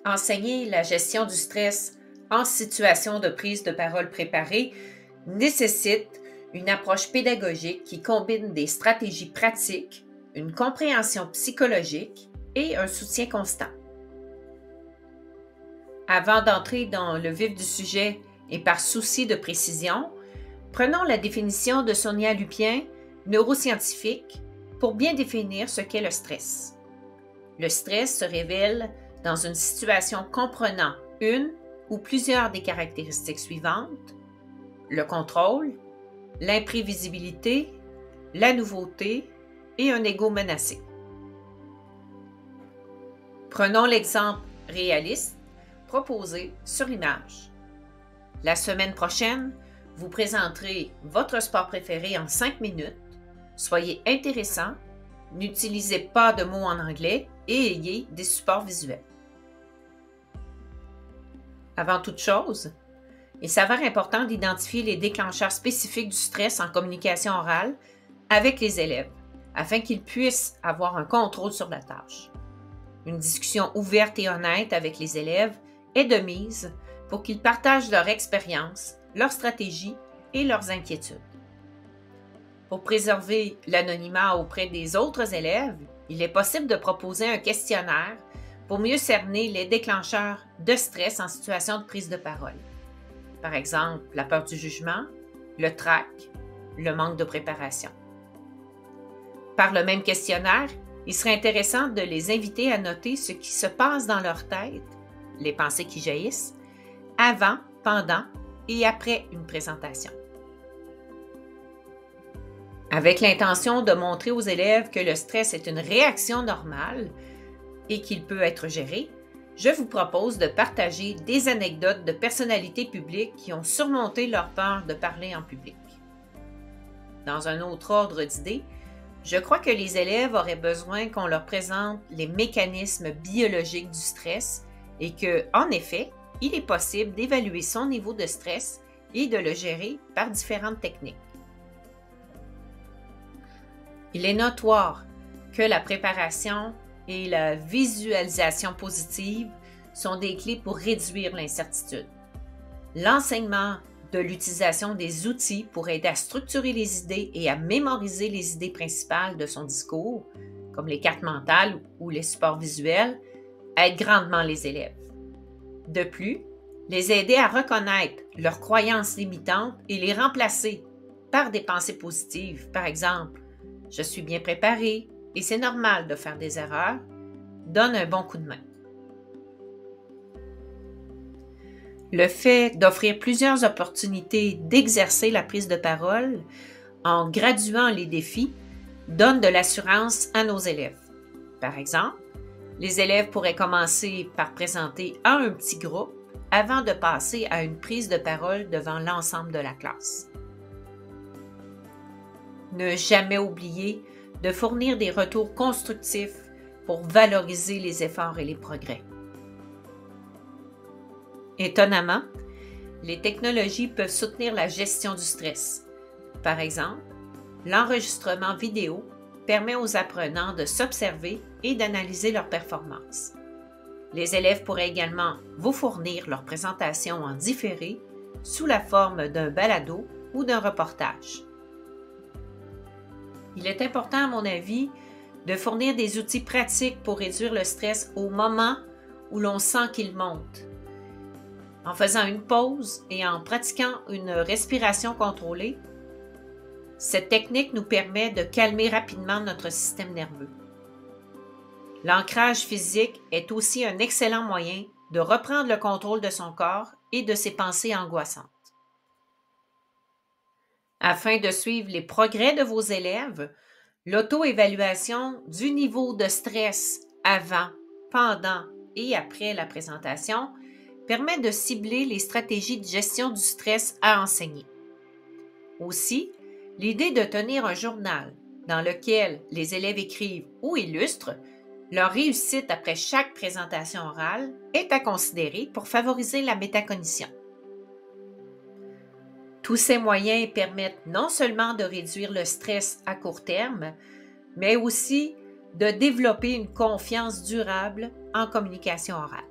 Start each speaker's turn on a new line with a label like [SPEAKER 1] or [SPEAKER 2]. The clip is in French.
[SPEAKER 1] Enseigner la gestion du stress en situation de prise de parole préparée nécessite une approche pédagogique qui combine des stratégies pratiques, une compréhension psychologique et un soutien constant. Avant d'entrer dans le vif du sujet et par souci de précision, prenons la définition de Sonia Lupien, neuroscientifique, pour bien définir ce qu'est le stress. Le stress se révèle dans une situation comprenant une ou plusieurs des caractéristiques suivantes: le contrôle, l'imprévisibilité, la nouveauté et un ego menacé. Prenons l'exemple réaliste proposé sur l'image. La semaine prochaine, vous présenterez votre sport préféré en 5 minutes. Soyez intéressant, n'utilisez pas de mots en anglais et ayez des supports visuels. Avant toute chose, il s'avère important d'identifier les déclencheurs spécifiques du stress en communication orale avec les élèves afin qu'ils puissent avoir un contrôle sur la tâche. Une discussion ouverte et honnête avec les élèves est de mise pour qu'ils partagent leur expérience, leurs stratégies et leurs inquiétudes. Pour préserver l'anonymat auprès des autres élèves, il est possible de proposer un questionnaire pour mieux cerner les déclencheurs de stress en situation de prise de parole. Par exemple, la peur du jugement, le trac, le manque de préparation. Par le même questionnaire, il serait intéressant de les inviter à noter ce qui se passe dans leur tête, les pensées qui jaillissent, avant, pendant et après une présentation. Avec l'intention de montrer aux élèves que le stress est une réaction normale et qu'il peut être géré, je vous propose de partager des anecdotes de personnalités publiques qui ont surmonté leur peur de parler en public. Dans un autre ordre d'idées, je crois que les élèves auraient besoin qu'on leur présente les mécanismes biologiques du stress et que, en effet, il est possible d'évaluer son niveau de stress et de le gérer par différentes techniques. Il est notoire que la préparation et la visualisation positive sont des clés pour réduire l'incertitude. L'enseignement de l'utilisation des outils pour aider à structurer les idées et à mémoriser les idées principales de son discours, comme les cartes mentales ou les supports visuels, aide grandement les élèves. De plus, les aider à reconnaître leurs croyances limitantes et les remplacer par des pensées positives, par exemple « Je suis bien préparé et c'est normal de faire des erreurs », donne un bon coup de main. Le fait d'offrir plusieurs opportunités d'exercer la prise de parole en graduant les défis donne de l'assurance à nos élèves. Par exemple, les élèves pourraient commencer par présenter à un petit groupe avant de passer à une prise de parole devant l'ensemble de la classe. Ne jamais oublier de fournir des retours constructifs pour valoriser les efforts et les progrès. Étonnamment, les technologies peuvent soutenir la gestion du stress. Par exemple, l'enregistrement vidéo permet aux apprenants de s'observer et d'analyser leurs performances. Les élèves pourraient également vous fournir leur présentation en différé sous la forme d'un balado ou d'un reportage. Il est important, à mon avis, de fournir des outils pratiques pour réduire le stress au moment où l'on sent qu'il monte. En faisant une pause et en pratiquant une respiration contrôlée, cette technique nous permet de calmer rapidement notre système nerveux. L'ancrage physique est aussi un excellent moyen de reprendre le contrôle de son corps et de ses pensées angoissantes. Afin de suivre les progrès de vos élèves, l'auto-évaluation du niveau de stress avant, pendant et après la présentation permet de cibler les stratégies de gestion du stress à enseigner. Aussi, l'idée de tenir un journal dans lequel les élèves écrivent ou illustrent leur réussite après chaque présentation orale est à considérer pour favoriser la métacognition. Tous ces moyens permettent non seulement de réduire le stress à court terme, mais aussi de développer une confiance durable en communication orale.